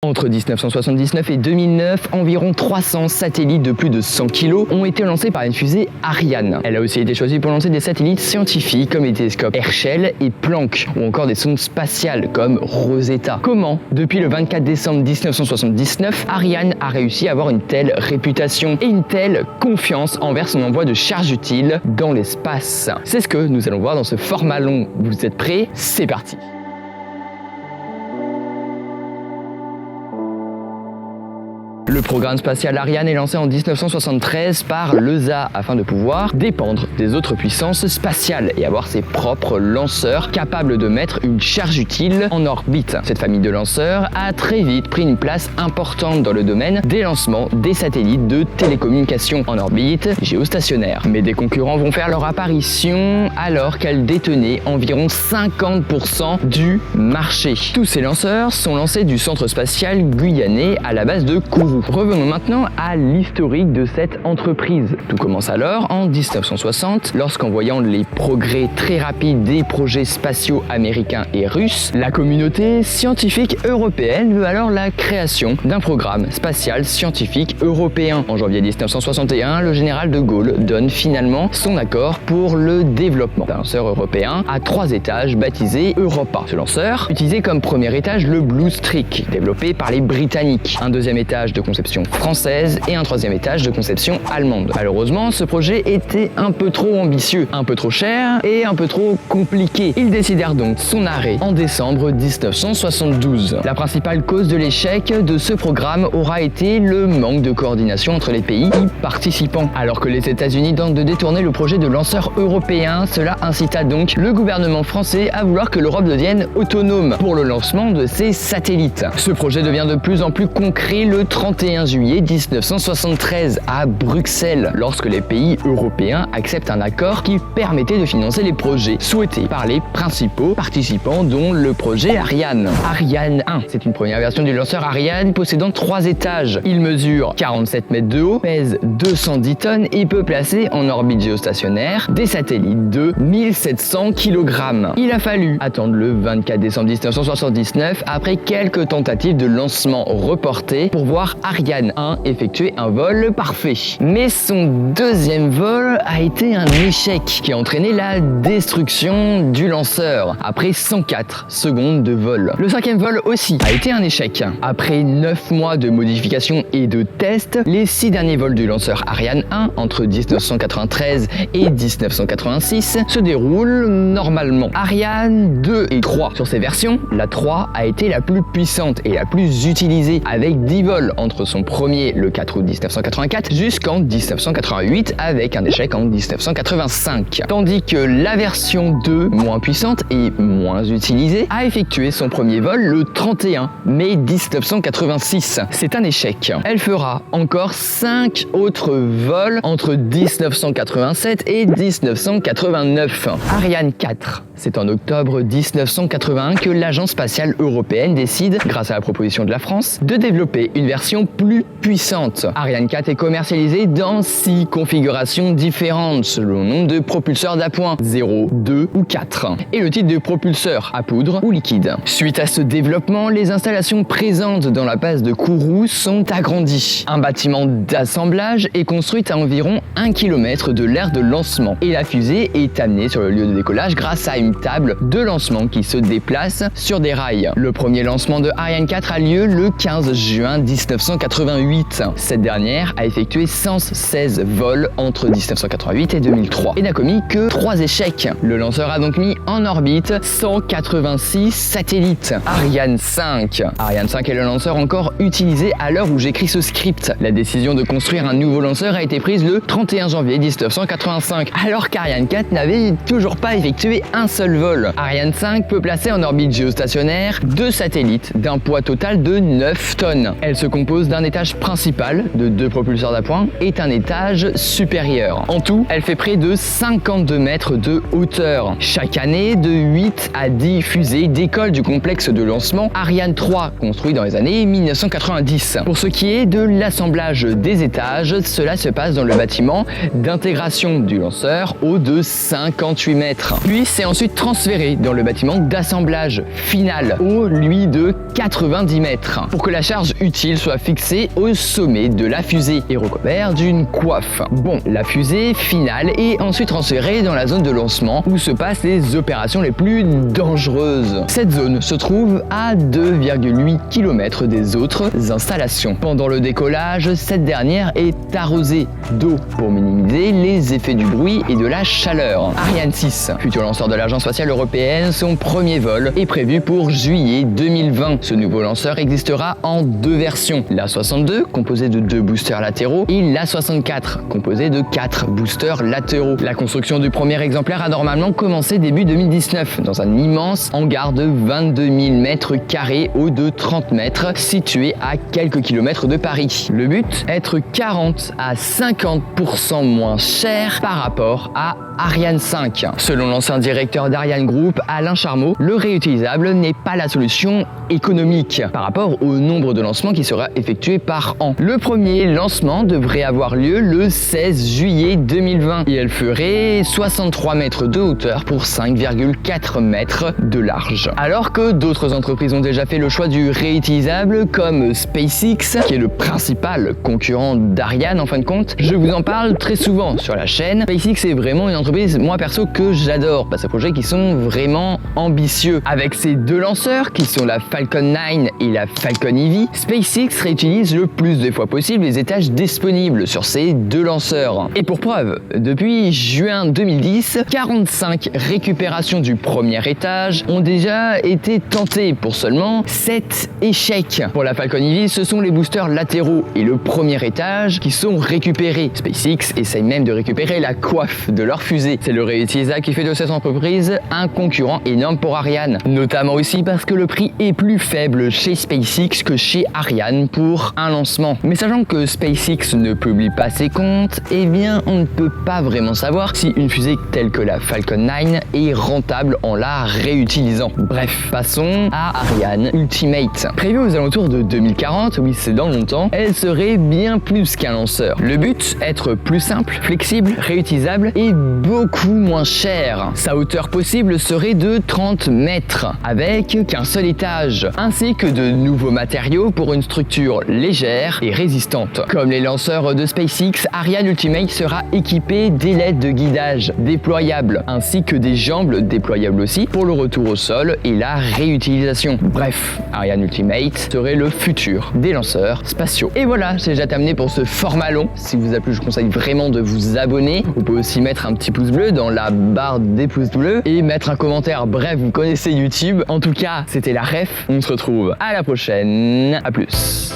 Entre 1979 et 2009, environ 300 satellites de plus de 100 kg ont été lancés par une fusée Ariane. Elle a aussi été choisie pour lancer des satellites scientifiques comme les télescopes Herschel et Planck, ou encore des sondes spatiales comme Rosetta. Comment, depuis le 24 décembre 1979, Ariane a réussi à avoir une telle réputation et une telle confiance envers son envoi de charges utiles dans l'espace? C'est ce que nous allons voir dans ce format long. Vous êtes prêts? C'est parti! Le programme spatial Ariane est lancé en 1973 par l'ESA afin de pouvoir dépendre des autres puissances spatiales et avoir ses propres lanceurs capables de mettre une charge utile en orbite. Cette famille de lanceurs a très vite pris une place importante dans le domaine des lancements des satellites de télécommunications en orbite géostationnaire. Mais des concurrents vont faire leur apparition alors qu'elles détenaient environ 50% du marché. Tous ces lanceurs sont lancés du centre spatial guyanais à la base de Kourou. Revenons maintenant à l'historique de cette entreprise. Tout commence alors en 1960, lorsqu'en voyant les progrès très rapides des projets spatiaux américains et russes, la communauté scientifique européenne veut alors la création d'un programme spatial scientifique européen. En janvier 1961, le général de Gaulle donne finalement son accord pour le développement d'un lanceur européen à 3 étages baptisé Europa. Ce lanceur utilisait comme premier étage le Blue Streak, développé par les Britanniques. Un deuxième étage de conception française et un troisième étage de conception allemande. Malheureusement, ce projet était un peu trop ambitieux, un peu trop cher et un peu trop compliqué. Ils décidèrent donc son arrêt en décembre 1972. La principale cause de l'échec de ce programme aura été le manque de coordination entre les pays participants. Alors que les États-Unis tentent de détourner le projet de lanceur européen, cela incita donc le gouvernement français à vouloir que l'Europe devienne autonome pour le lancement de ses satellites. Ce projet devient de plus en plus concret le 31 juillet 1973 à Bruxelles, lorsque les pays européens acceptent un accord qui permettait de financer les projets souhaités par les principaux participants, dont le projet Ariane. Ariane 1, c'est une première version du lanceur Ariane possédant 3 étages. Il mesure 47 mètres de haut, pèse 210 tonnes et peut placer en orbite géostationnaire des satellites de 1700 kg. Il a fallu attendre le 24 décembre 1979, après quelques tentatives de lancement reportées, pour voir Ariane 1 effectuer un vol parfait. Mais son deuxième vol a été un échec qui a entraîné la destruction du lanceur après 104 secondes de vol. Le 5e vol aussi a été un échec. Après 9 mois de modifications et de tests, les 6 derniers vols du lanceur Ariane 1 entre 1993 et 1986 se déroulent normalement. Ariane 2 et 3. Sur ces versions, la 3 a été la plus puissante et la plus utilisée, avec 10 vols entre son premier le 4 août 1984 jusqu'en 1988 avec un échec en 1985. Tandis que la version 2, moins puissante et moins utilisée, a effectué son premier vol le 31 mai 1986. C'est un échec. Elle fera encore 5 autres vols entre 1987 et 1989. Ariane 4. C'est en octobre 1981 que l'Agence spatiale européenne décide, grâce à la proposition de la France, de développer une version plus puissante. Ariane 4 est commercialisée dans 6 configurations différentes selon le nombre de propulseurs d'appoint, 0, 2 ou 4, et le type de propulseur, à poudre ou liquide. Suite à ce développement, les installations présentes dans la base de Kourou sont agrandies. Un bâtiment d'assemblage est construit à environ 1 km de l'aire de lancement et la fusée est amenée sur le lieu de décollage grâce à une table de lancement qui se déplace sur des rails. Le premier lancement de Ariane 4 a lieu le 15 juin 1988. Cette dernière a effectué 116 vols entre 1988 et 2003 et n'a commis que 3 échecs. Le lanceur a donc mis en orbite 186 satellites. Ariane 5. Ariane 5 est le lanceur encore utilisé à l'heure où j'écris ce script. La décision de construire un nouveau lanceur a été prise le 31 janvier 1985, alors qu'Ariane 4 n'avait toujours pas effectué un seul vol. Ariane 5 peut placer en orbite géostationnaire 2 satellites d'un poids total de 9 tonnes. Elle se compose d'un étage principal de 2 propulseurs d'appoint et un étage supérieur. En tout, elle fait près de 52 mètres de hauteur. Chaque année, de 8 à 10 fusées décollent du complexe de lancement Ariane 3, construit dans les années 1990. Pour ce qui est de l'assemblage des étages, cela se passe dans le bâtiment d'intégration du lanceur, haut de 58 mètres. Puis c'est ensuite ensuite transféré dans le bâtiment d'assemblage final, haut lui de 90 mètres, pour que la charge utile soit fixée au sommet de la fusée et recouvert d'une coiffe. Bon, la fusée finale est ensuite transférée dans la zone de lancement où se passent les opérations les plus dangereuses. Cette zone se trouve à 2,8 km des autres installations. Pendant le décollage, cette dernière est arrosée d'eau pour minimiser les effets du bruit et de la chaleur. Ariane 6, futur lanceur de l'Agence spatiale européenne, son premier vol est prévu pour juillet 2020. Ce nouveau lanceur existera en deux versions. L'A62, composé de 2 boosters latéraux, et l'A64, composé de 4 boosters latéraux. La construction du premier exemplaire a normalement commencé début 2019 dans un immense hangar de 22 000 mètres carrés haut de 30 mètres situé à quelques kilomètres de Paris. Le but, être 40 à 50% moins cher par rapport à Ariane 5. Selon l'ancien directeur d'Ariane Group, Alain Charmeau, le réutilisable n'est pas la solution économique par rapport au nombre de lancements qui sera effectué par an. Le premier lancement devrait avoir lieu le 16 juillet 2020 et elle ferait 63 mètres de hauteur pour 5,4 mètres de large. Alors que d'autres entreprises ont déjà fait le choix du réutilisable comme SpaceX, qui est le principal concurrent d'Ariane en fin de compte, je vous en parle très souvent sur la chaîne. SpaceX est vraiment une entreprise, moi perso, que j'adore. Ces projets qui sont vraiment ambitieux. Avec ces deux lanceurs qui sont la Falcon 9 et la Falcon Heavy, SpaceX réutilise le plus de fois possible les étages disponibles sur ces deux lanceurs. Et pour preuve, depuis juin 2010, 45 récupérations du premier étage ont déjà été tentées pour seulement 7 échecs. Pour la Falcon Heavy, ce sont les boosters latéraux et le premier étage qui sont récupérés. SpaceX essaye même de récupérer la coiffe de leur fusée. C'est le réutilisable qui fait de cette entreprise un concurrent énorme pour Ariane, notamment aussi parce que le prix est plus faible chez SpaceX que chez Ariane pour un lancement. Mais sachant que SpaceX ne publie pas ses comptes, eh bien on ne peut pas vraiment savoir si une fusée telle que la Falcon 9 est rentable en la réutilisant. Bref, passons à Ariane Ultimate. Prévue aux alentours de 2040, oui c'est dans longtemps, elle serait bien plus qu'un lanceur. Le but, être plus simple, flexible, réutilisable et beaucoup moins cher. Sa hauteur possible serait de 30 mètres avec qu'un seul étage, ainsi que de nouveaux matériaux pour une structure légère et résistante. Comme les lanceurs de SpaceX, Ariane Ultimate sera équipé d'ailettes de guidage déployables, ainsi que des jambes déployables aussi pour le retour au sol et la réutilisation. Bref, Ariane Ultimate serait le futur des lanceurs spatiaux. Et voilà, c'est déjà terminé pour ce format long. Si vous a plu, je vous conseille vraiment de vous abonner. Vous pouvez aussi mettre un petit pouce bleu dans la barre des pouces bleus et mettre un commentaire. Bref, vous connaissez YouTube. En tout cas, c'était la ref. On se retrouve à la prochaine. À plus.